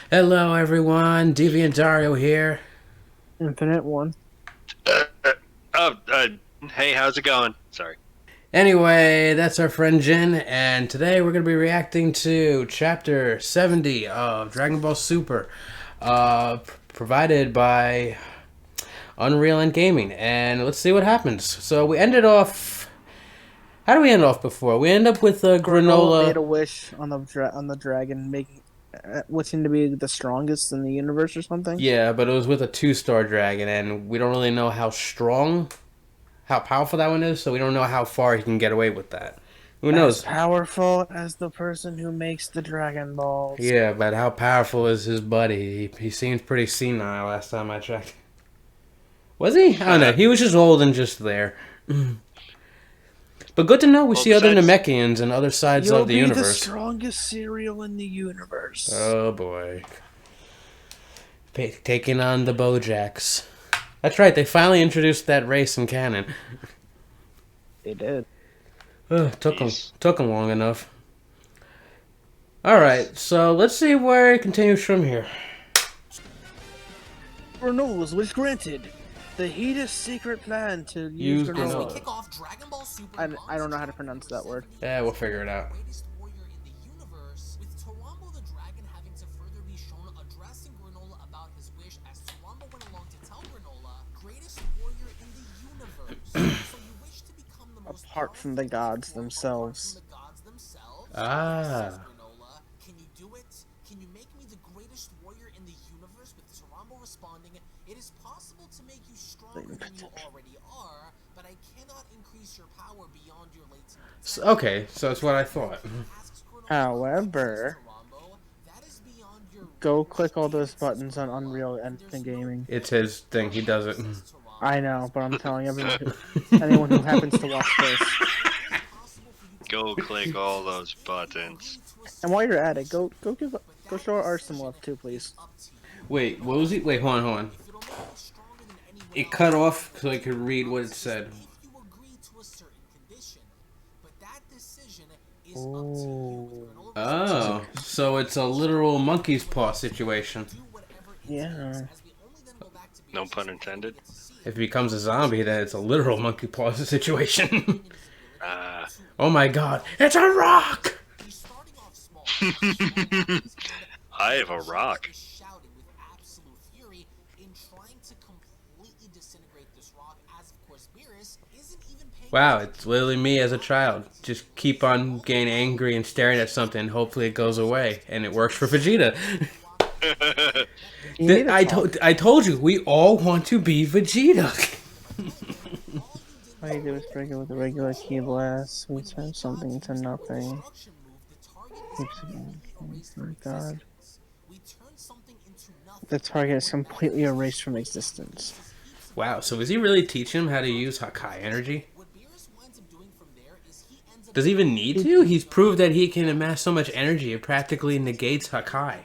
Hello, everyone. Deviant Dario here. Infinite one. Uh, oh, hey, how's it going? Sorry. Anyway, that's our friend Jin, and today we're going to be reacting to Chapter 70 of Dragon Ball Super, provided by Unreal and Gaming. And let's see what happens. So we ended off. How do we end off before? We end up with Granola made granola. a wish on the dragon, making wishing to be the strongest in the universe or something. Yeah, but it was with a two-star dragon, and we don't really know how powerful that one is, so we don't know how far he can get away with that. Who As knows? powerful as the person who makes the Dragon Balls. Yeah, but how powerful is his buddy? He seems pretty senile last time I checked. Was he? I don't know. He was just old and just there. But good to know we Well, see other besides, Namekians and other sides You'll of the be the universe. strongest cereal in the universe. Oh boy. Taking on the Bojacks. That's right, they finally introduced that race in canon. They did. Took them long enough. Alright, so let's see where it continues from here. Granola's wish granted. The Hita's secret plan to use Use granola. granola. As we kick off Dragon Ball Super, I don't know how to pronounce that word. Yeah, we'll figure it out. Greatest warrior in the universe, with Torambo the dragon having to further be shown addressing Granola about his wish as Torambo went along to tell Granola, greatest warrior in the universe. So you wish to become the most Apart from the gods powerful themselves. apart from the gods themselves? Ah. Says Granola, can you do it? Can you make me the greatest warrior in the universe? With Torambo responding, it is possible to make you stronger than you already are, but I cannot increase your power beyond your latent potential. Okay, so that's what I thought. However, go click all those buttons on Unreal and Gaming. It's his thing, he does it. I know, but I'm telling anyone who happens to watch this. go click all those buttons. And while you're at it, go show our some love too, please. Wait, what was he? Wait, hold on. It cut off so I could read what it said. Oh, so it's a literal monkey's paw situation. Yeah. No pun intended. If he becomes a zombie, then it's a literal monkey paw situation. Oh my god, it's a rock! I have a rock. Wow, it's literally me as a child. Just keep on getting angry and staring at something. Hopefully it goes away. And it works for Vegeta. I told you, we all want to be Vegeta. All you do is break it with a regular key blast. We turn something to nothing. Oh my god. The target is completely erased from existence. Wow, so is he really teaching him how to use Hakai energy? Does he even need to? He's proved that he can amass so much energy it practically negates Hakai.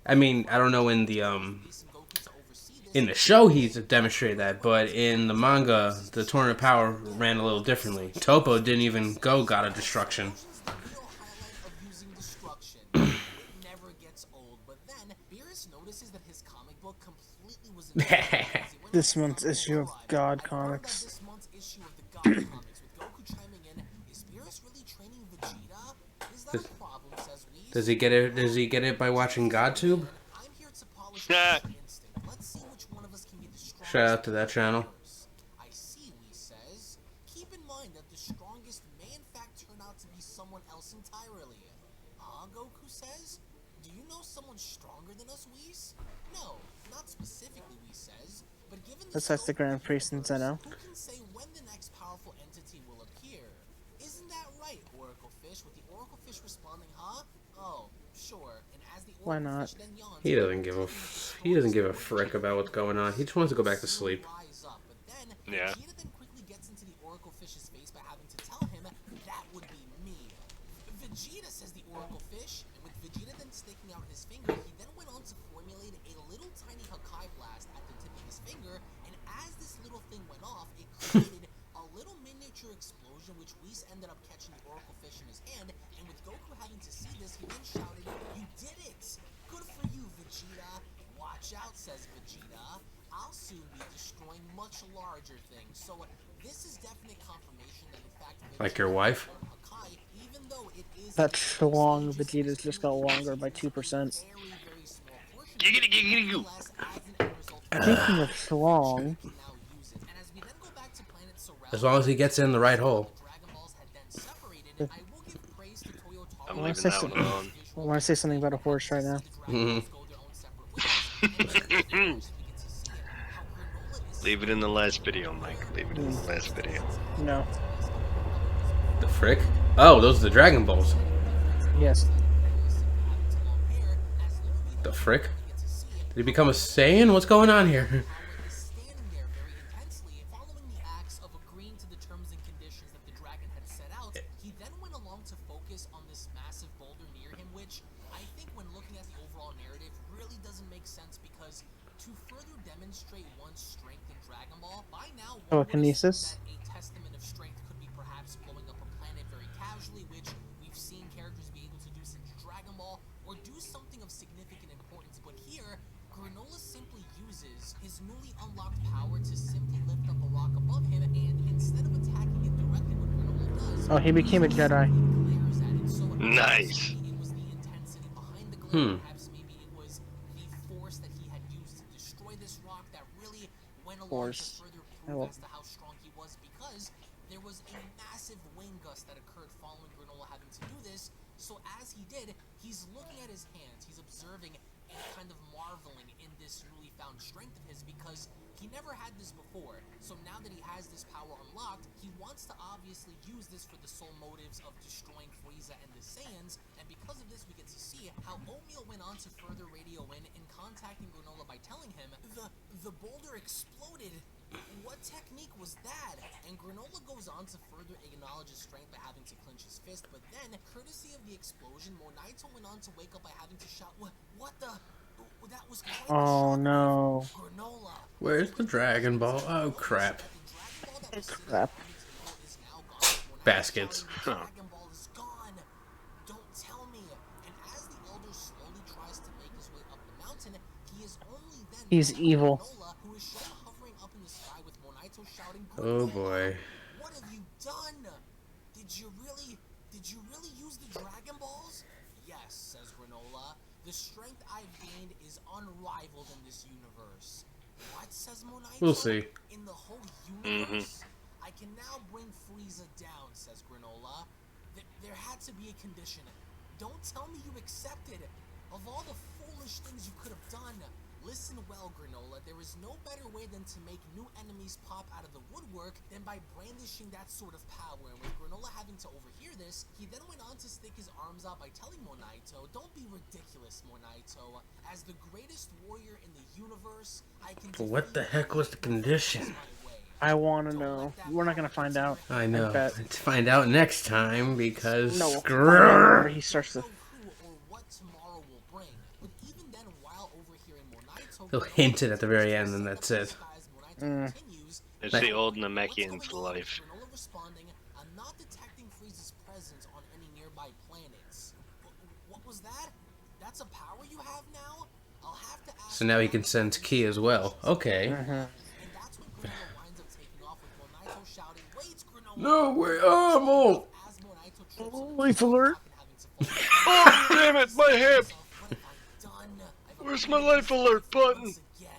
I mean, I don't know in the show he's demonstrated that, but in the manga, the Tournament of Power ran a little differently. Toppo didn't even go God of Destruction. This month's issue of God Comics. Does he get it? Does he get it by watching GodTube? Shout out to that channel. I see, Lee says. Keep in mind that the strongest may in fact turn out to be someone else entirely. Goku says? Do you know someone stronger than us, Whis? No, not specifically, Whis says, but given the Besides the Grand Priest and Zeno. who can say when the next powerful entity will appear? Isn't that right, Oracle Fish? With the Oracle Fish responding, huh? Oh, sure. And as the Why not? He doesn't give a frick about what's going on. He just wants to go back to sleep. Yeah. Vegeta then quickly gets into the Oracle Fish's face by having to tell him that would be me. Vegeta, says the Oracle Fish, and with Vegeta then sticking out his finger, he then went on to formulate a little tiny Hakai blast at the tip of his finger, and as this little thing went off, it created a little miniature explosion, which Whis ended up catching the Oracle Fish in his hand, and with Goku having to see this, he then shouted, "You did it! Good for watch out, says Vegeta. I'll soon be destroying much larger things. So this is definite confirmation that in fact Like your wife? Hakai, even though it is That schlong Vegeta's just got longer by 2%. very, very small portion, Giggity, giggity, goo. nonetheless, as an end result, Speaking of schlong, can now use it. And as we then go back to Planet Sorrel, As long as he gets in the right hole. Dragon Balls had then separated. I will give praise to Toyotaro. I'm wanna leaving say that one something? alone. I want to say something about a horse right now. Leave it in the last video, Mike. Leave it in the last video. No. The frick? Oh, those are the Dragon Balls. Yes. The frick? Did he become a Saiyan? What's going on here? Standing there very intensely, following the acts of agreeing to the terms and conditions that the dragon had set out, he then went along to focus on this massive boulder near him, which I think when looking at the overall narrative really doesn't make sense because to further demonstrate one's strength in Dragon Ball, by now one would assume Telekinesis? that a testament of strength could be perhaps blowing up a planet very casually, which we've seen characters be able to do since Dragon Ball, or do something of significant importance. But here, Granola simply uses his newly unlocked power to simply lift up a rock above him, and instead of attacking it directly, what Granola does, Oh, he became a Jedi. glares at it. So Nice. maybe it was the intensity behind the glare, perhaps maybe it was the force that he had used to destroy this rock that really went along to Force. further I prove will- as to how strong he was, because there was a massive wind gust that occurred following Granola having to do this. So as he did, he's looking at his hands, he's observing and kind of marveling in this newly found strength of his because he never had this before. So now that he has this power unlocked, he wants to obviously use this for the sole motives of destroying Frieza and the Saiyans, and because of this we get to see how Oatmeal went on to further radio in contacting Granola by telling him, the boulder exploded. What technique was that? And Granola goes on to further acknowledge his strength by having to clench his fist, but then, courtesy of the explosion, Monaito went on to wake up by having to shout, what the? That was quite the Oh shock. no. Granola. Where's the Dragon Ball? Oh, crap. Crap. Baskets. Dragon Ball is gone. Don't tell me. And as the elder slowly tries to make his way up the mountain, he is only then He's met by evil. Granola, who is shown hovering up in the sky with Monaito shouting, Oh "Granola, boy. what have you done? Did you really use the Dragon Balls?" "Yes," says Granola. "The strength I've gained is unrivaled in this universe." "What?" says Monaito. We'll see. "In the whole universe? I can now bring Frieza down," says Granola. There had to be a condition. Don't tell me you accepted. Of all the foolish things you could have done, listen well, Granola. There is no better way than to make new enemies pop out of the woodwork than by brandishing that sort of power. And with Granola having to overhear this, he then went on to stick his arms out by telling Monaito, "Don't be ridiculous, Monaito. As the greatest warrior in the universe, I can But what the heck was the condition? I want to know. We're not gonna find out. I know. bet. Let's find out next time because No. screw. He starts to. Who or what tomorrow will bring. But even then, while overhearing Monaito, He'll hint it at the very end, and that's it. Continues, It's Like- the old "What's Namekian's going on?" life. Granola responding, "I'm not detecting Frieza's presence on any nearby planets." What was that? That's a power you have now? I'll have to ask. So now he can sense ki as well. Okay. And that's when Granola winds up taking off with Monaito shouting, "Wait, Granola!" No way. Oh, I'm old. As Monaito trips on the Life alert. and having to fall. Oh, damn it, my hip! What have I done? I've Where's my life alert button? once again,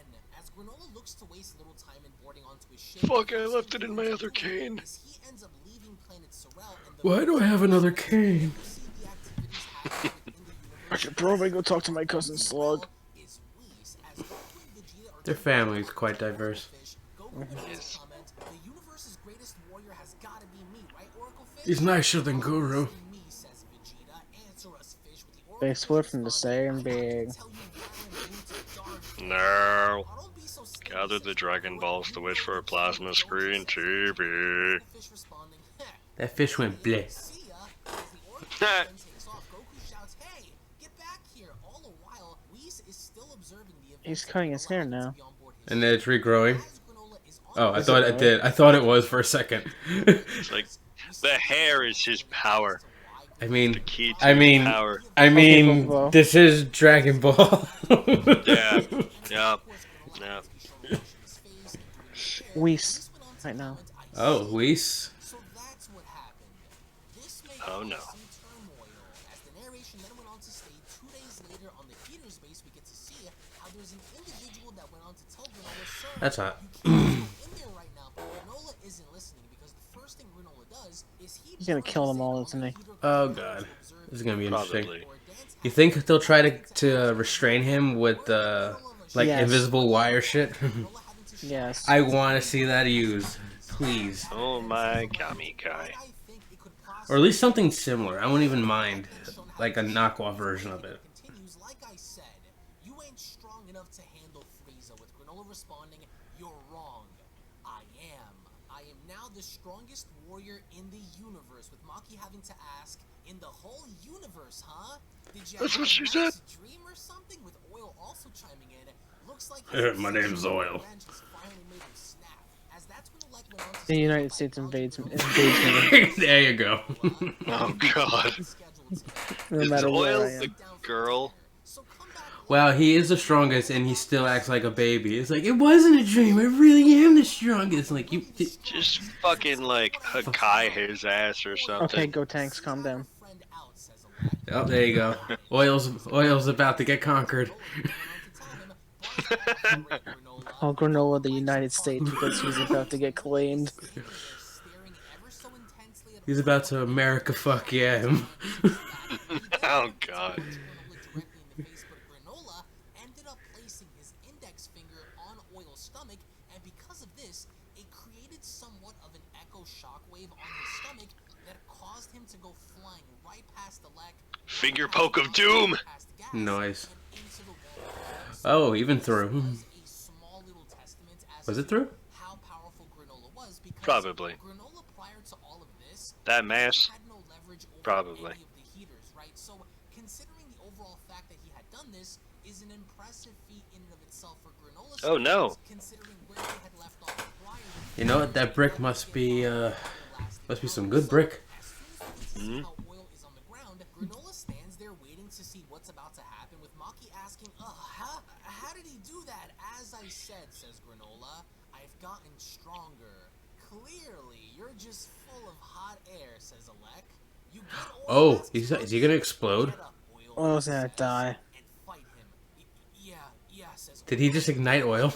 as Granola looks to waste little time in boarding onto his ship. Fuck, I left it in my other cane. As he ends up leaving planet Sorrel and the Why do I have another cane? see the activities happening within the I should probably go talk to my cousin Slug. is Whis, as Goku and Vegeta are Their family is quite diverse. fish. Goku would also comment, "The universe's greatest warrior has gotta be me, right, Oracle Fish?" He's nicer than Guru. "Me," says Vegeta. "Answer us, Fish," with the Oracle They split Fish from the responding, same big. "Tell you why I'm rooted dark." No. "Oh, don't be so scared," Gather says the Dragon Goku. Balls to wish for a plasma screen TV. Fish responding, That fish went bleh. "See ya." As the Oracle then takes off, Goku shouts, "Hey, get back here!" All the while, Whis is still observing the events He's of cutting his Granola hair having to now. be on board his And then it's regrowing. As Granola is on Oh, I board thought it it did. I thought it was for a second. It's like, the hair is his power. I mean, The key to I mean, his power. I Okay, mean, Bobo. this is Dragon Ball. Yeah. No. No. Whis. Right now. Oh, Whis. So that's what happened. This may Oh, no. cause some turmoil, as the narration then went on to state 2 days later on the heater's base, we get to see how there's an individual that went on to tell Granola, sir, That's hot. you can't go in there right now. But Granola isn't listening, because the first thing Granola does is He's gonna kill them all, isn't he? Oh god, this is gonna be interesting. Probably. You think they'll try to restrain him with like Yes. invisible wire shit? Yes. I want to see that used, please, Oh my Kami Kai. or at least something similar. I won't even mind like a knockoff version of it. Continues, like I said, you ain't strong enough to handle Frieza, with Granola responding, you're wrong. I am now the strongest warrior in the universe, with Maki having to ask, in the whole universe, huh? Did you That's have what a she nice said. dream or something? With Oil also chiming in. Looks like My name's Oil. The United States invades me. There you go. Oh god. No Is matter where Oil I am. the girl? Wow, he is the strongest, and he still acts like a baby. It's like, it wasn't a dream. I really am the strongest. Like you. Just fucking like Hakai his ass or something. Okay, go tanks, calm down. Oh, there you go. Oil's about to get conquered. Call Granola the United States because he's about to get claimed. He's about to America fuck yeah him. Oh god. Granola ended up placing his index finger on Oil's stomach, and because of this, it created somewhat of an echo shockwave on his stomach that caused him to go flying right past the leg. Finger poke of doom. Nice. Oh, even through. Was it through? How powerful Granola was, because Probably. Granola prior to all of this That mass. had no leverage over Probably. any of the heaters, right? So considering the overall fact that he had done this is an impressive feat in and of itself for Granola. Oh, no. Considering where they had left off prior to You know what? That brick must be some good brick. how Oil is on the ground, Granola stands there waiting to see what's about to happen, with Maki asking, how did he do that? As I said, says Granola, I've gotten stronger. Clearly, you're just full of hot air, says Alec. You get Oil Oh, asking is he gonna explode? Get up, Oil Oil's gonna die. and fight him. Yeah, says Did he just ignite oil?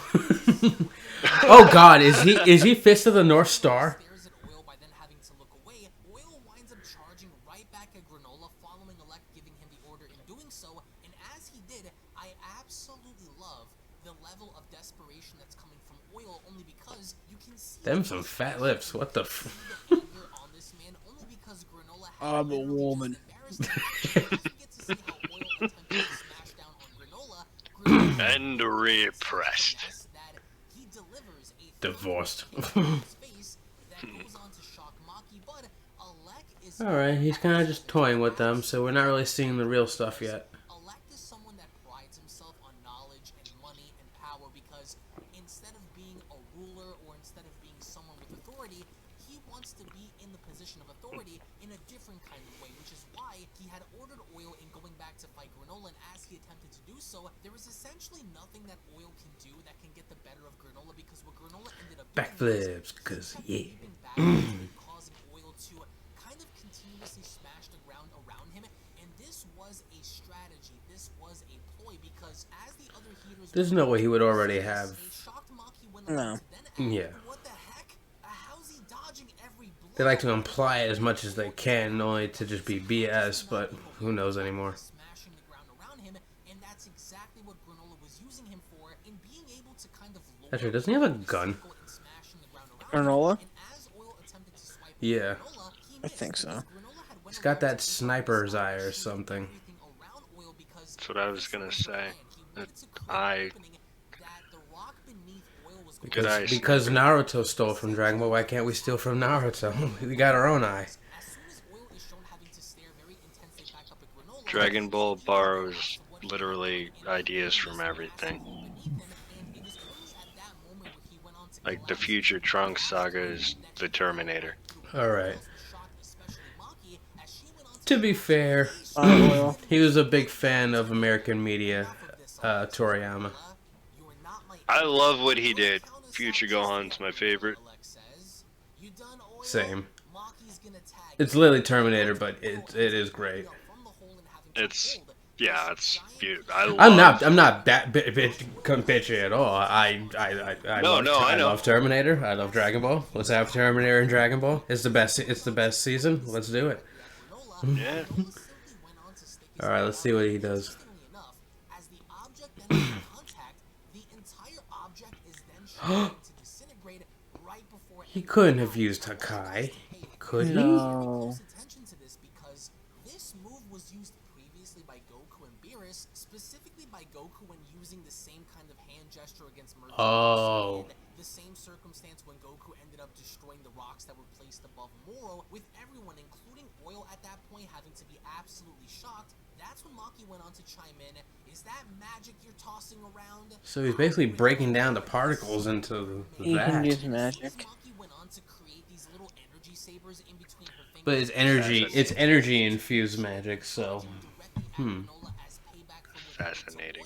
Oh God, is he Fist of the North Star? Stares at Oil by then having to look away. Oil winds up charging right back at Granola, following Alec giving him the order in doing so, and as he did, I absolutely love the level of desperation that's coming from Oil, only because you can see Them some fat lips. What the? the anger on this man, only because Granola had I'm a literally woman. just embarrassed him. As we get to see how Oil attempted to smash down on Granola, And repressed. that he delivers a Divorced. space that goes on to shock Maki, but Alec is All right, he's kind of just toying with them, so we're not really seeing the real stuff yet. Alec is someone that prides himself on knowledge and money and power, because instead of being a ruler or instead of being someone with authority, he wants to be in the position of authority in a different kind of way, which is why he had ordered Oil in going back to fight Granola, and as he attempted to do so, there is essentially nothing that Oil can do that can get the better of Granola, because what Granola ended up doing Backflips, cause yeah. leaping back and causing Oil to kind of continuously smash the ground around him, and this was a strategy, this was a ploy, because as the other heaters There's no way he would already have. they shocked Maki when No. then Yeah. what the heck? How's he dodging every blow? They like to imply it as much as they can, only to just be BS, but who knows anymore. Smashing the ground around him, and that's exactly what Granola was using him for, in being able to kind of lure Actually, doesn't he have a gun? and smashing the ground around him. Granola? And as Oil attempted to swipe Yeah. Granola, he I missed, think so. because Granola had went He's got that around and sniper's eye or something. everything around Oil, because That's what I was gonna say. he wanted to create I- an opening that the rock beneath Oil was going Good eye Because Naruto stole from Dragon Ball, why can't we steal from Naruto? We got our own eye. As soon as Oil is shown having to stare very intensely back up at Granola, Dragon Ball borrows literally ideas from everything. Like the future Trunks saga is the Terminator. Alright. To be fair, Oil. he was a big fan of American media, Toriyama. I love what he did. Future Gohan's my favorite. Same. It's literally Terminator, but it is great. It's yeah, it's beautiful. I I'm not that bitchy at all. I I know. love Terminator. I love Dragon Ball. Let's have Terminator and Dragon Ball. It's the best. It's the best season. Let's do it. Yeah. All right, let's see what he does. He couldn't have used Hakai, could he? No. This move was used previously by Goku and Beerus, specifically by Goku when using the same kind of hand gesture against Mercury. Oh. The same circumstance when Goku ended up destroying the rocks that were placed above Moro, with everyone, including Oil at that point, having to be absolutely shocked. That's when Maki went on to chime in, "Is that magic you're tossing around?" So he's basically breaking down the particles into He can that. use magic. Maki went on to create these little energy sabers in between her fingers. But it's energy infused magic, so Fascinating.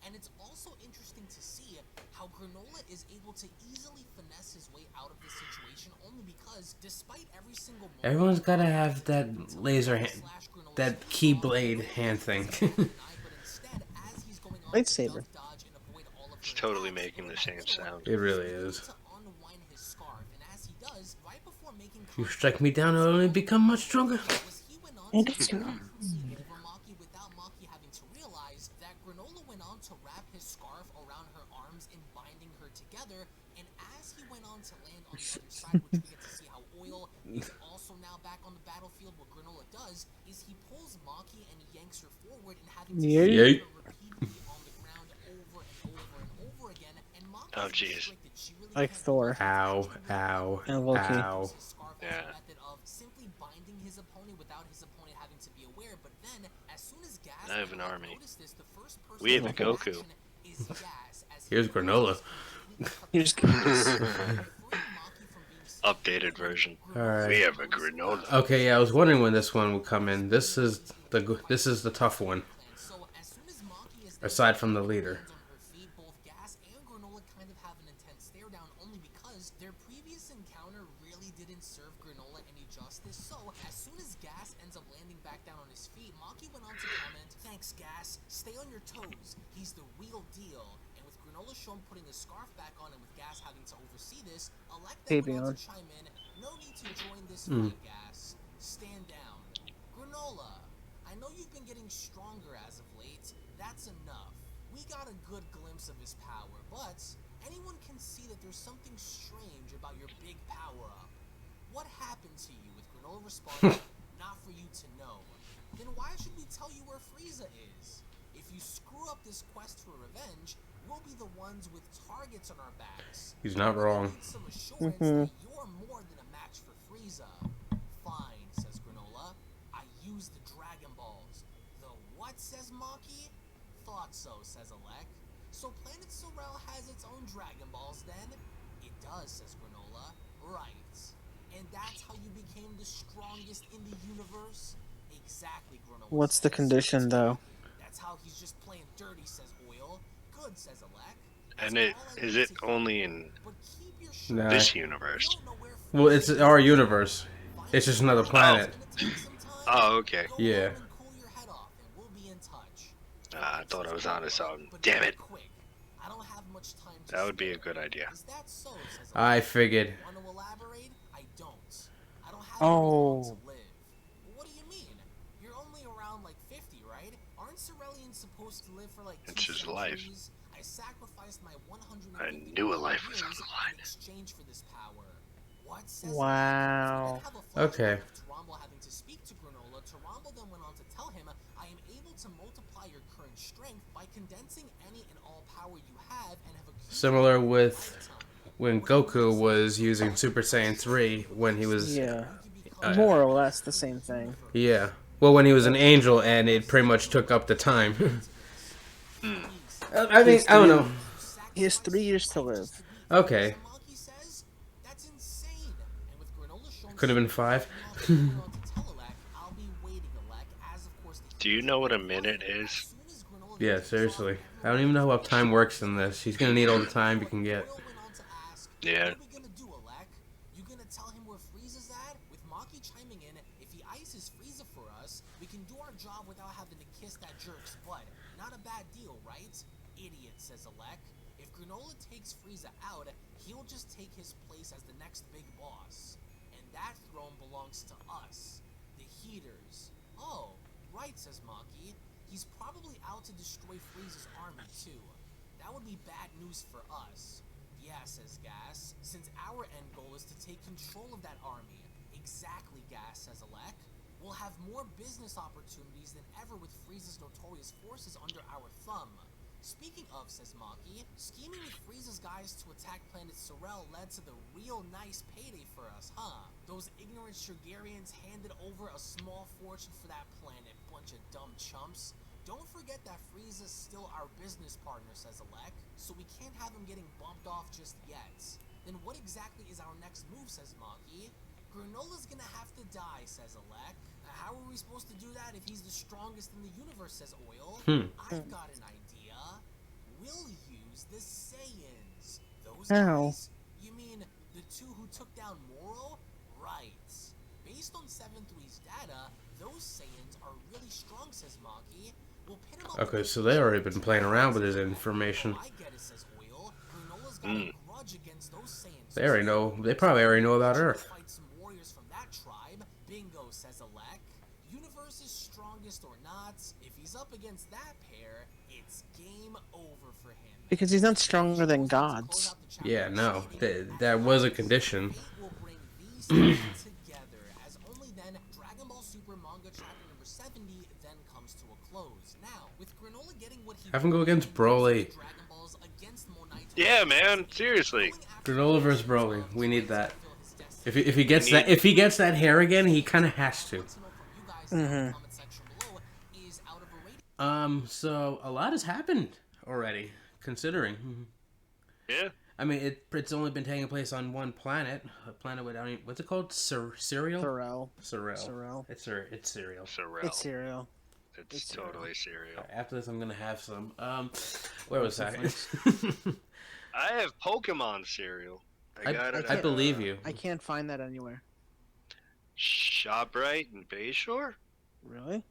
And it's also interesting to see how Granola is able to easily finesse his way out of this situation, only because despite every single moment, everyone's gotta have that laser hand, that keyblade hand thing. Lightsaber. It's totally making the same sound. It really is. If you strike me down, I'll only become much stronger. And it's not. Without Maki having to realize that Granola went on to wrap his scarf around her arms and binding her together, and as he went on to land on the other side, which we get to see how Oil is also now back on the battlefield, what Granola does is he pulls Maki and he yanks her forward and having to Yeah. Yeet. her repeatedly on the ground over and over and over again, and Maki Oh, jeez. Like Thor. Ow, ow, And Loki. ow. Yeah. Method of simply binding his opponent without his opponent having to be aware, but then as soon as Gas I have an army. noticed this, the first person We have a to take Goku. action is Gas, as he Here's Granola. Here's Updated version. Alright. We have a granola. Okay, yeah, I was wondering when this one would come in. This is the tough one. So as soon as Maki is Aside from the leader. on her feet, both Gas and Granola kind of have an intense stare down, only because their previous encounter really didn't serve Granola any justice. So as soon as Gas ends up landing back down on his feet, Maki went on to comment, "Thanks, Gas. Stay on your toes. He's the real deal." And with Granola shown putting his scarf back on and with Gas having to oversee this, Alec then went on to chime in, "No need to join this fight, Gas. Stand down. Granola, I know you've been getting stronger as of late. That's enough. We got a good glimpse of his power, but anyone can see that there's something strange about your big power-up. What happened to you?" With Granola responding, "Not for you to know. Then why should we tell you where Frieza is? If you screw up this quest for revenge, we'll be the ones with targets on our backs. He's not wrong. Need some assurance that you're more than a match for Frieza." "Fine," says Granola. "I use the Dragon Balls." "The what?" says Maki. "Thought so," says Alec. "So Planet Sorel has its own Dragon Balls then?" "It does," says Granola. "Right. And that's how you became the strongest in the universe?" "Exactly," Granola What's the says. condition, though? "That's how he's just playing dirty," says Oil. "Good," says Alec. And is it only in "But keep your Nah. this universe? don't know where Well, it's our universe. It's just another planet. Oh, okay. Go Yeah. home and cool your head off, and we'll be in touch. I thought I was onto something. But Damn be it. quick. I don't have much time to That would be a spare. good idea. Is that so?" says I Alec. figured. Want to elaborate? I don't. I don't have Oh. very long to live. "What do you mean? You're only around like 50, right? Aren't Cerelians supposed to live for like 2 It's his life. centuries? I sacrificed my 150 I knew a life was on years the line. in exchange for this power." "What?" says Wow. Alec. So then have a flashback Okay. of Tarambo having to speak to Granola. Tarambo then went on to tell him, "I am able to multiply your current strength by condensing any and all power you have and have accumulated Similar over a with lifetime. when Goku was using Super Saiyan 3 when he was Yeah. Uh, More or less the same thing. yeah. Well, when he was an angel and it pretty much took up the time. I mean, I don't know. He has 3 years to live. Okay. Maki says, "That's insane." And with Granola showing Could have been 5. Maki went on to tell Alec, "I'll be waiting, Alec," as of course the Do you know what a minute is? as soon as Granola Yeah, takes off, seriously. everyone I don't even know how time works in this. He's gonna need all the time he can get. Royal went on to ask, Yeah. what are we gonna do, Alec? You gonna tell him where Frieza's at? With Maki chiming in, if he ices Frieza for us, we can do our job without having to kiss that jerk's butt. Not a bad deal, right? Idiot, says Alec. If Granola takes Frieza out, he'll just take his place as the next big boss. And that throne belongs to us, the Heaters. Oh, right, says Maki. He's probably out to destroy Frieza's army, too. That would be bad news for us. Yeah, says Gas, since our end goal is to take control of that army. Exactly, Gas, says Alec. We'll have more business opportunities than ever with Frieza's notorious forces under our thumb. Speaking of, says Maki, scheming with Frieza's guys to attack planet Sorel led to the real nice payday for us, huh? Those ignorant Shurgarians handed over a small fortune for that planet, bunch of dumb chumps. Don't forget that Frieza's still our business partner, says Alec, so we can't have him getting bumped off just yet. Then what exactly is our next move, says Maki? Granola's gonna have to die, says Alec. How are we supposed to do that if he's the strongest in the universe, says Oil? I've got an idea. We'll use the Saiyans. Those How? guys? You mean the two who took down Moro? Right. Based on 7-3's data, those Saiyans are really strong, says Maki. We'll pin 'em up Okay, against so they already been each playing other. around with his information. I get it, says Oil. Granola's got a grudge against those Saiyans. They already know. They probably already know about Earth. Fight some warriors from that tribe. Bingo, says Alec. Universe's strongest or not, if he's up against that pair, it's game over for him. Because he's not stronger than gods. Yeah, no, that was a condition. Fate will bring these two together, as only then Dragon Ball Super manga chapter number 70 then comes to a close. Now, with Granola getting what he Have him go against Broly. Dragon Balls against Monaito, Yeah, man. Seriously. Granola versus Broly. We need that. If he gets that hair again, he kind of has to. So a lot has happened already, considering. Yeah. I mean, it's only been taking place on one planet, a planet without any, what's it called? Cereal? Sorrel. Cereal. It's cereal. Sorrel. It's cereal. It's totally cereal. After this, I'm gonna have some. Where was that? I have Pokemon cereal. I got it. I at, believe you. I can't find that anywhere. ShopRite in Bayshore. Really?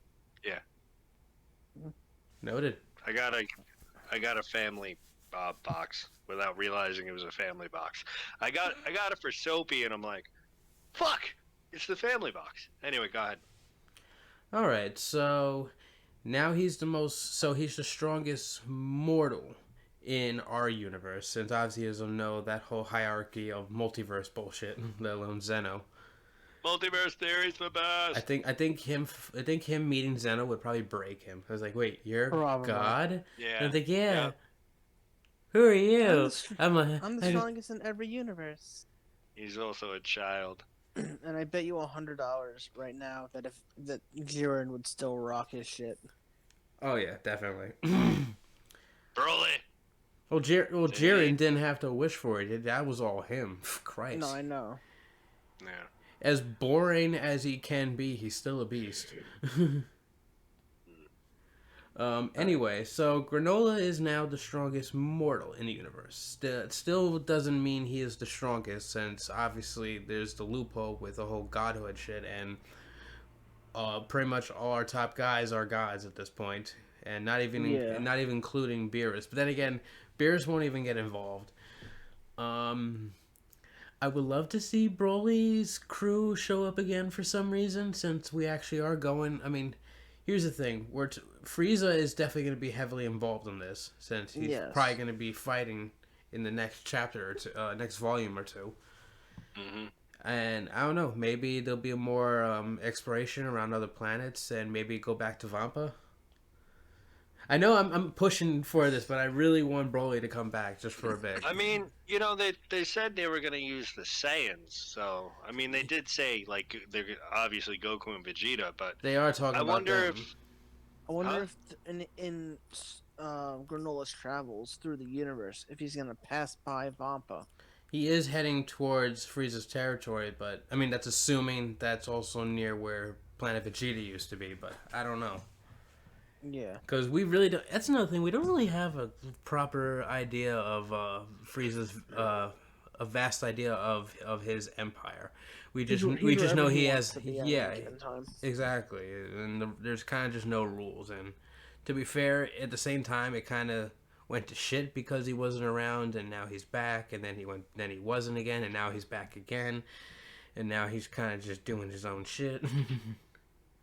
Noted. I got a family box without realizing it was a family box. I got it for Soapy, and I'm like, fuck, it's the family box. Anyway, go ahead. All right, so now he's the strongest mortal in our universe, since obviously he doesn't know that whole hierarchy of multiverse bullshit, let alone Zeno. Multiverse theory's the best. I think him meeting Zeno would probably break him. I was like, wait, you're Probably. God? Yeah. And I think, yeah. Yeah. Who are you? I'm the strongest in every universe. He's also a child. And I bet you $100 right now that Jiren would still rock his shit. Oh yeah, definitely. Broly. Well, Jiren didn't have to wish for it. That was all him. Christ. No, I know. Yeah. As boring as he can be, he's still a beast. Anyway, so Granola is now the strongest mortal in the universe. That still doesn't mean he is the strongest, since obviously there's the loophole with the whole godhood shit, and pretty much all our top guys are gods at this point, and not even including Beerus. But then again, Beerus won't even get involved. I would love to see Broly's crew show up again for some reason, since we actually are going. I mean, here's the thing: Frieza is definitely going to be heavily involved in this, since he's probably going to be fighting in the next chapter or two, next volume or two. Mm-hmm. And I don't know, maybe there'll be more exploration around other planets, and maybe go back to Vampa. I know I'm pushing for this, but I really want Broly to come back just for a bit. I mean, they said they were going to use the Saiyans, so I mean, they did say like they're obviously Goku and Vegeta, but They are talking about them. I wonder if in Granola's travels through the universe, if he's gonna pass by Vampa. He is heading towards Frieza's territory, but I mean, that's assuming that's also near where Planet Vegeta used to be, but I don't know. Yeah. Because we really don't. That's another thing. We don't really have a proper idea of Frieza's a vast idea of his empire. We just know wherever he wants has to be at yeah, any given time. exactly. And there's kind of just no rules. And to be fair, at the same time, it kind of went to shit because he wasn't around, and now he's back, and then he wasn't again, and now he's back again, and now he's kind of just doing his own shit.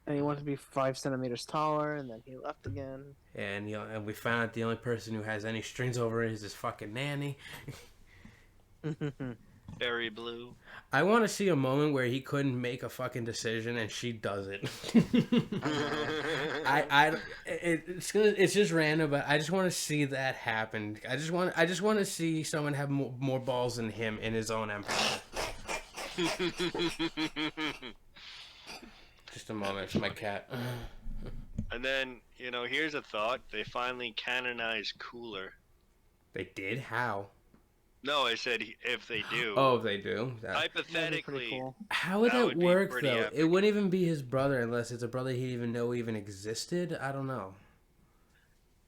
And he wanted to be 5 centimeters taller, and then he left again. And and we found out the only person who has any strings over it is his fucking nanny. Berry blue. I want to see a moment where he couldn't make a fucking decision and she does it. It's just random, but I just want to see that happen. I just want to see someone have more balls than him in his own empire. Just a moment, it's my cat. And then, here's a thought. They finally canonized Cooler. They did? How? No, I said if they do. Oh, they do. Hypothetically, Cool. How would That that would be work pretty though? epic. It wouldn't even be his brother unless it's a brother he'd even know even existed. I don't know.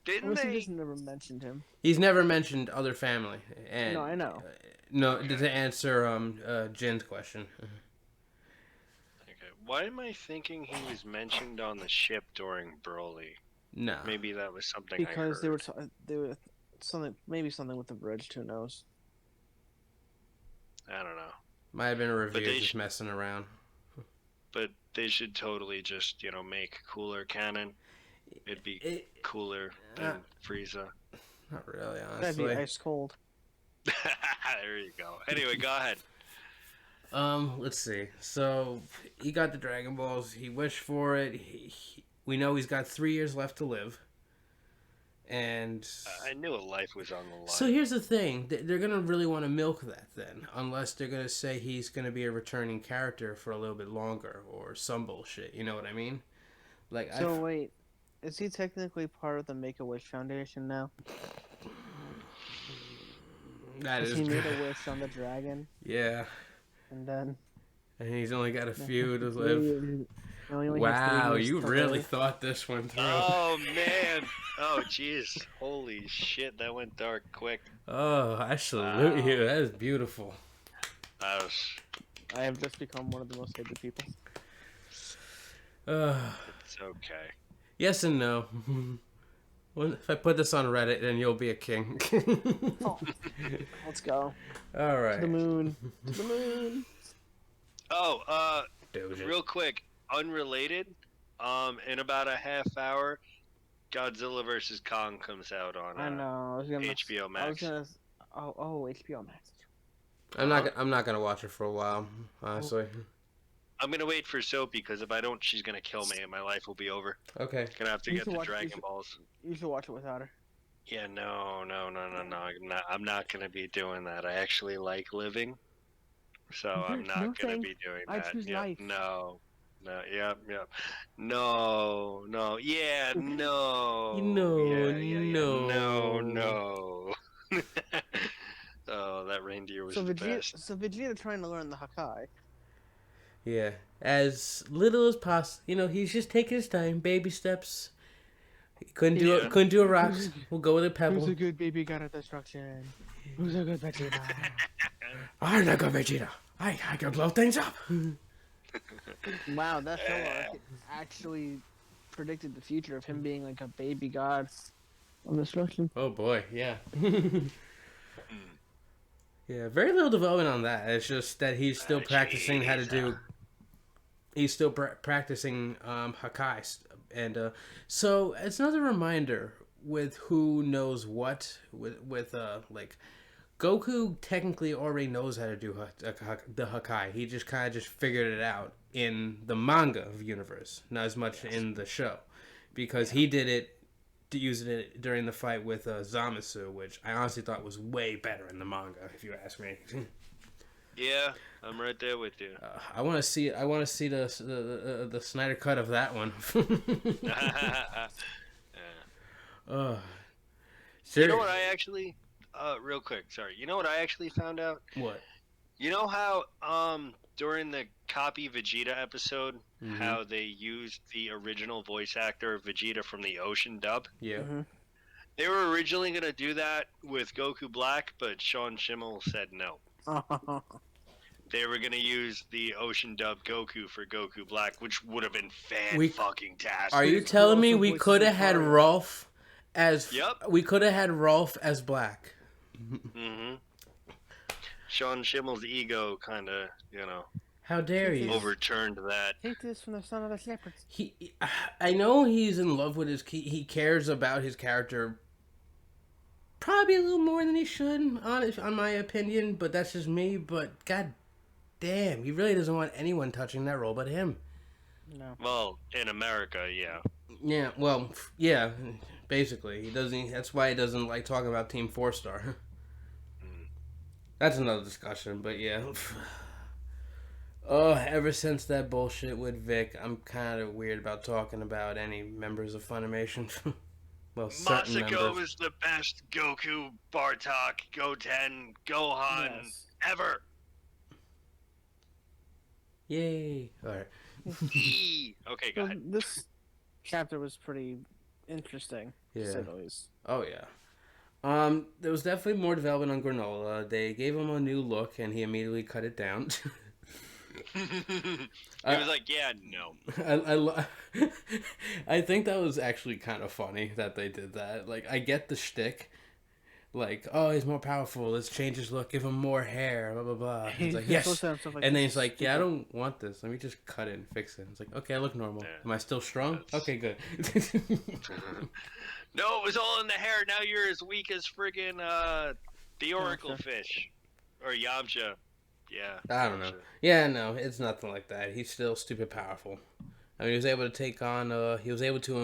didn't Unless he they? just never mentioned him. He's never mentioned other family. And No, I know. No, to answer Jin's question. Okay. Why am I thinking he was mentioned on the ship during Broly? No. Maybe that was something Because I heard. they were maybe something with the bridge. Who knows? I don't know. Might have been a review they just sh- messing around. But they should totally just, make Cooler canon. It'd be cooler than Frieza. Not really, That'd be honestly. ice cold. There you go. Anyway, go ahead. Let's see. So he got the Dragon Balls. He wished for it. We know he's got 3 years left to live. And I knew a life was on the line. so here's the thing. They're going to really want to milk that then. Unless they're going to say he's going to be a returning character for a little bit longer. Or some bullshit. You know what I mean? Like, So wait, is he technically part of the Make-A-Wish Foundation now? that Because is he made a wish on the dragon, Yeah. and then And he's only got a few to live. Wow, you really thought this one through. Oh, man. Oh, jeez. Holy shit, that went dark quick. Oh, I salute you. That is beautiful. That was... I have just become one of the most hated people. It's okay. Yes and no. Well, if I put this on Reddit, then you'll be a king. Oh, let's go All to right. the moon. To the moon. Oh, Doja. real quick, unrelated. In about a half hour, Godzilla vs. Kong comes out on I know. I was gonna. HBO I was Max. gonna. Oh, HBO Max. I'm not gonna watch it for a while, honestly. I'm gonna wait for Soapy because if I don't, she's gonna kill me and my life will be over. Okay. Gonna have to You get should the watch- you Dragon should- Balls. You should watch it without her. Yeah, no. I'm not gonna be doing that. I actually like living, so I'm No not gonna thanks. be doing I that. choose Yep, life. no, yep. No, yeah, no. No, yeah, no. no. Oh, that reindeer was So the best. Vegeta trying to learn the Hakai. Yeah. As little as possible. You know, he's just taking his time, baby steps. He couldn't do Yeah. it. Couldn't do a rocks. We'll go with a pebble. Who's a good baby god of destruction? Who's a good Vegeta? I'm not good Vegeta. I can blow things up. Wow, that fella actually predicted the future of him being like a baby god of destruction. Oh boy, yeah. Yeah, very little development on that. It's just that he's still practicing how to do. He's still practicing Hakai, and so it's another reminder with who knows what with like Goku technically already knows how to do the Hakai. He just kind of just figured it out in the manga universe, not as much in the show, because he did it. Using it during the fight with Zamasu, which I honestly thought was way better in the manga, if you ask me. Yeah, I'm right there with you. I want to see. I want to see the Snyder cut of that one. You Seriously. know what I actually, real quick, sorry. You know what I actually found out? What? You know how during the Copy Vegeta episode, Mhm. how they used the original voice actor of Vegeta from the Ocean dub. Yeah. Mhm. They were originally gonna do that with Goku Black, but Sean Schimmel said no. They were gonna use the Ocean dub Goku for Goku Black, which would have been fan-fucking-tastic. Are you Who telling me also we voices could have had Lucario? Rolf as Yep. we could have had Rolf as Black? Mm-hmm. Sean Schimmel's ego kind of, How dare Take you? this. overturned that. Take this from the son of the shepherds. I know he's in love with he cares about his character probably a little more than he should, on my opinion, but that's just me. But god damn, he really doesn't want anyone touching that role but him. No. Well, in America, yeah. Yeah, well, yeah, basically he doesn't. That's why he doesn't like talking about Team 4-Star. That's another discussion, but yeah. Oh, ever since that bullshit with Vic, I'm kind of weird about talking about any members of Funimation. Well, certain Masako members. is the best Goku, Bartok, Goten, Gohan Yes. ever. Yay! All right. Eee. Okay, go So ahead. this chapter was pretty interesting, to say Yeah. the least. Oh yeah. There was definitely more development on Granola. They gave him a new look, and he immediately cut it down. He was like, yeah, no. I think that was actually kind of funny that they did that. Like, I get the shtick. Like, oh, he's more powerful. Let's change his look. Give him more hair. Blah blah blah. He's like, yes. Stuff like And then this he's is like, yeah, I stupid. don't want this. Let me just cut it and fix it. It's like, okay, I look normal. Yeah. Am I still strong? That's- Okay, good. No, it was all in the hair. Now you're as weak as friggin' the Oracle Yamcha. fish. Or Yamcha. Yeah. I don't know. Yeah, no, it's nothing like that. He's still stupid powerful. I mean, he was able to take on. He was able to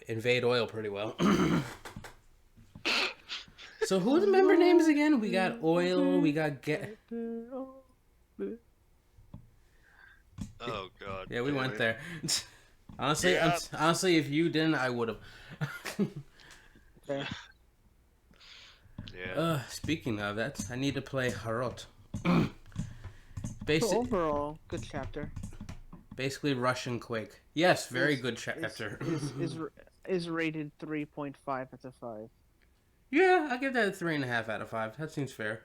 invade oil pretty well. So who are the member names again? We got Oil. We got Oh, God. Yeah, we damn went it. there. Honestly, Yeah. honestly, if you didn't, I would have. Okay. Yeah. Speaking of that, I need to play Harot. So Basic, overall, good chapter. basically Russian Quake. Yes, very Is- good chapter. Is rated 3.5 out of 5. Yeah, I'll give that a 3.5 out of 5. That seems fair.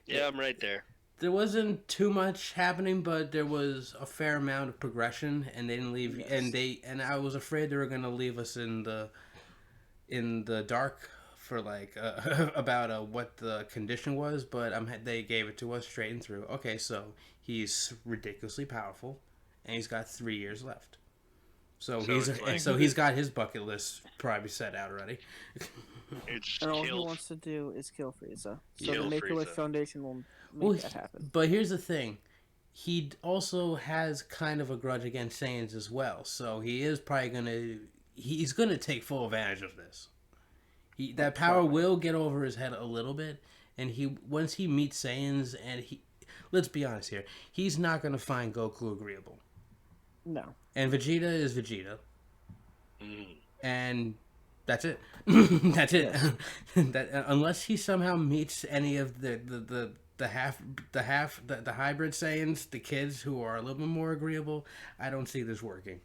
Yeah, I'm right there. There wasn't too much happening, but there was a fair amount of progression, and they didn't leave. Yes. And I was afraid they were gonna leave us in the dark for like about what the condition was, but they gave it to us straight and through. Okay, so he's ridiculously powerful, and he's got 3 years left. So it's he's got his bucket list probably set out already. It's And all he killed. wants to do is kill Frieza. So Kill the Make-A-Wish Frieza. Foundation will make Well, that happen. But here's the thing. He also has kind of a grudge against Saiyans as well. So he is probably he's gonna take full advantage of this. That power will get over his head a little bit, and once he meets Saiyans, and let's be honest here, he's not gonna find Goku agreeable. No. And Vegeta is Vegeta, Mm. and that's it. That's it. Unless he somehow meets any of the hybrid Saiyans, the kids who are a little bit more agreeable, I don't see this working.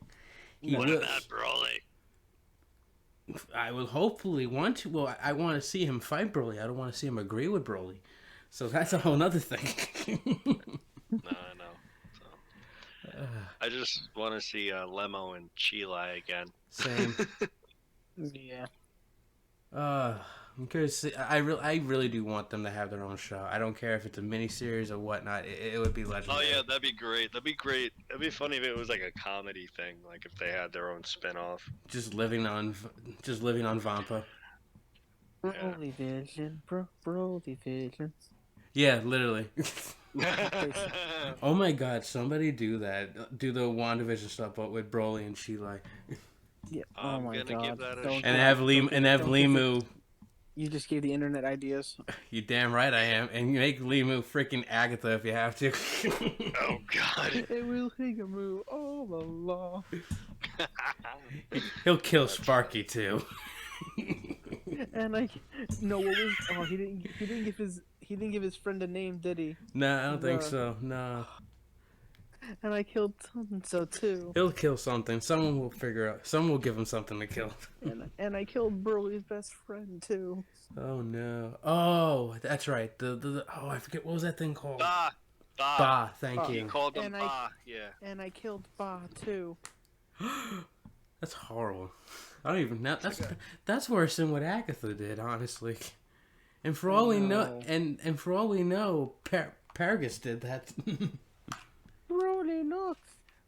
What about Broly? I will hopefully want to. Well, I want to see him fight Broly. I don't want to see him agree with Broly. So that's a whole nother thing. No, I know. So. I just want to see Lemo and Chilai again. Same. Yeah. I'm curious. To see, I really do want them to have their own show. I don't care if it's a miniseries or whatnot. It would be Oh legendary. yeah, that'd be great. That'd be great. It'd be funny if it was like a comedy thing, like if they had their own spin-off. Just living on Vampa. Broly Vision, Broly Vision. Yeah, literally. Oh my God! Somebody do that. Do the WandaVision stuff, but with Broly and Sheila. Yeah. I'm Oh my gonna god. give that a Don't shot. And give- have don't give Limu. it- You just gave the internet ideas. You damn right I am. And make Limu freaking Agatha if you have to. Oh god. It will Higamu all along. He'll kill Sparky too. And like, no, what was? Oh, he didn't give he didn't give his friend a name, did he? No, I don't think No. so. No. And I killed so too. He'll kill something. Someone will figure out. Someone will give him something to kill. And I killed Burley's best friend too. Oh no. Oh, that's right. Oh, I forget what was that thing called. Ba. Ba. Thank Ba. You you. called him And Ba. Yeah. And I killed Ba too. That's horrible. I don't even know. That's worse than what Agatha did, honestly. And for all we know, and for all we know, Paragus did that. Broly, look.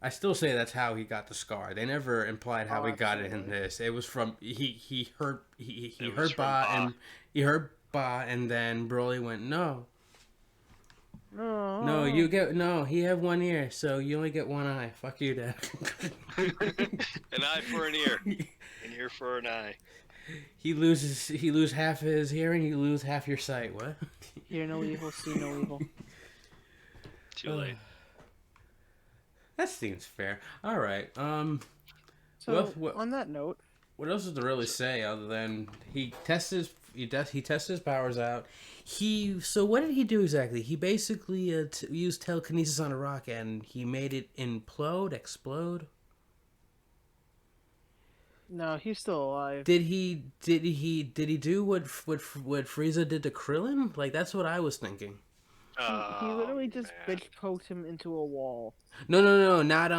I still say that's how he got the scar. They never implied how he got it in this. It was from he heard Ba and then Broly went no. No, you get he have one ear, so you only get one eye. Fuck you, Dad. An eye for an ear, an ear for an eye. He lose half his hearing, you lose half your sight. What? Hear no evil, see no evil. Too late. That seems fair. All right. So on that note, what else is to really say other than he tests his powers out. So what did he do exactly? He basically used telekinesis on a rock and he made it explode. no, he's still alive. Did he do what Frieza did to Krillin? Like that's what I was thinking. He literally just bitch poked him into a wall. No, not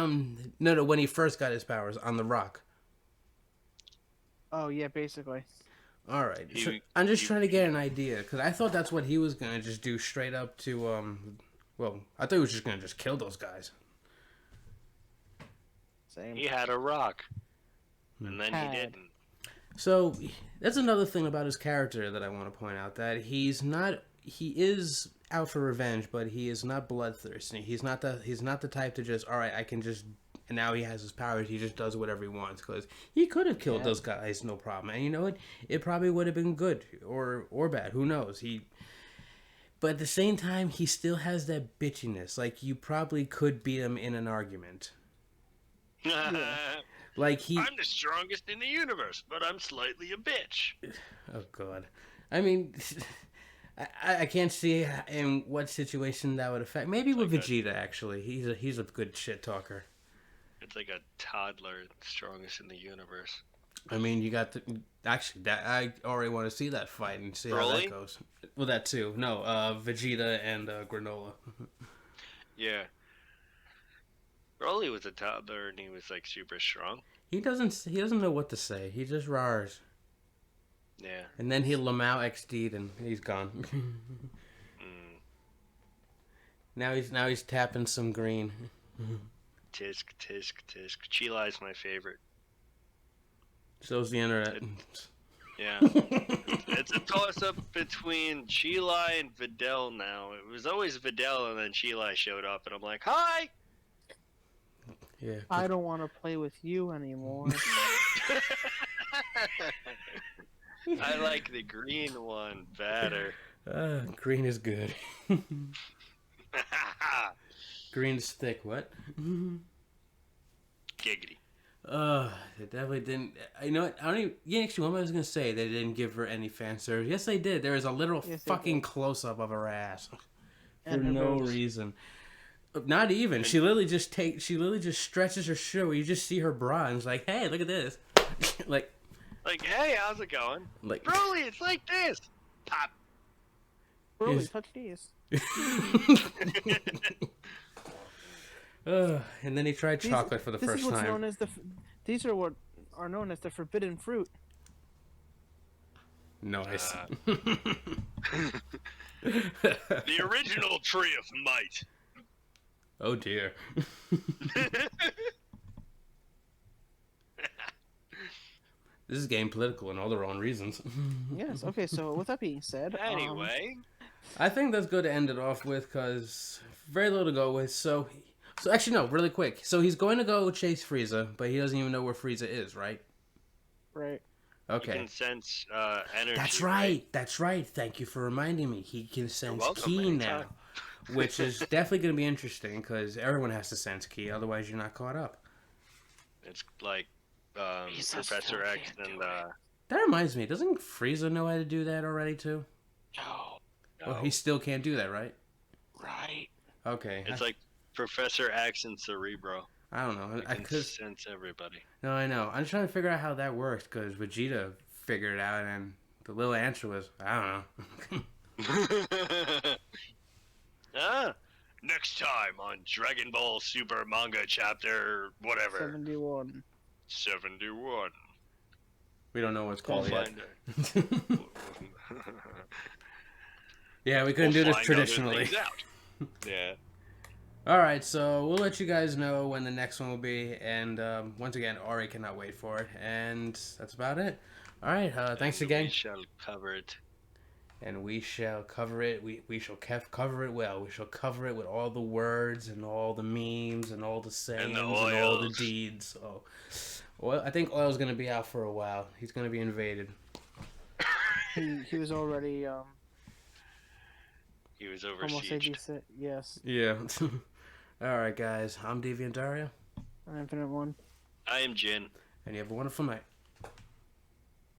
no. When he first got his powers on the rock. Oh yeah, basically. All right, so I'm just trying to get an idea because I thought that's what he was gonna just do straight up to Well, I thought he was just gonna just kill those guys. Same. He had a rock, and then he didn't. So that's another thing about his character that I want to point out, that he is out for revenge, but he is not bloodthirsty. He's not the type to just, all right, I can just, and now he has his powers, he just does whatever he wants, because he could have killed those guys, no problem. And you know what? It probably would have been good or bad. Who knows? But at the same time, he still has that bitchiness. Like, you probably could beat him in an argument. Like I'm the strongest in the universe, but I'm slightly a bitch. Oh God, I mean, I can't see in what situation that would affect. Maybe with Vegeta, actually, he's a good shit talker. It's like a toddler, strongest in the universe. I mean, you got I already want to see that fight and see how that goes. Well, that too. No, Vegeta and Granola. Yeah. Broly was a toddler and he was like super strong. He doesn't know what to say. He just rars. Yeah. And then he Lamau XD'd and he's gone. Now he's tapping some green. Tisk, tisk, tisk. Chilai's my favorite. So's the internet. Yeah. It's a toss-up between Chilai and Videl now. It was always Videl and then Chilai showed up and I'm like, hi! Yeah. I don't want to play with you anymore. I like the green one better. Green is good. Green's thick. What? Giggity. They definitely didn't. You know what? I don't even. Yeah, actually, what I was gonna say, they didn't give her any fan service. Yes, they did. There was a literal fucking close up of her ass for no reason. Not even. She literally just stretches her shirt where you just see her bra and it's like, hey, look at this. like, hey, how's it going? Like, Broly, it's like this. Pop. Broly, touch these. And then he tried chocolate for the first time. These are what are known as the forbidden fruit. Nice. The original tree of might. Oh dear. This is getting political and all the wrong reasons. Yes. Okay. So with that being said, Anyway, I think that's good to end it off with because very little to go with. So actually no, really quick. So he's going to go chase Frieza, but he doesn't even know where Frieza is, right? Right. Okay. You can sense energy. That's right. That's right. Thank you for reminding me. He can sense ki now, which is definitely going to be interesting because everyone has to sense ki, otherwise you're not caught up. It's like Professor X and That reminds me, doesn't Frieza know how to do that already too? No. Well, No. he still can't do that, right? Right. Okay. It's like Professor X and Cerebro. I don't know. He can sense everybody. No, I know. I'm trying to figure out how that works because Vegeta figured it out, and the little answer was, I don't know. Next time on Dragon Ball Super manga chapter whatever 71. 71. We don't know what it's We'll called yet. find out. Yeah, we couldn't do this traditionally. Yeah. All right, so we'll let you guys know when the next one will be, and once again, Ari cannot wait for it, and that's about it. All right, thanks again. We shall cover it. And we shall cover it. We shall cover it well. We shall cover it with all the words and all the memes and all the sayings and all the deeds. Oh, well, I think Oil's gonna be out for a while. He's gonna be invaded. He was already He was almost oversieged. 86. Yes. Yeah. All right, guys. I'm Deviant Dario. An Infinite One. I am Jin. And you have a wonderful night.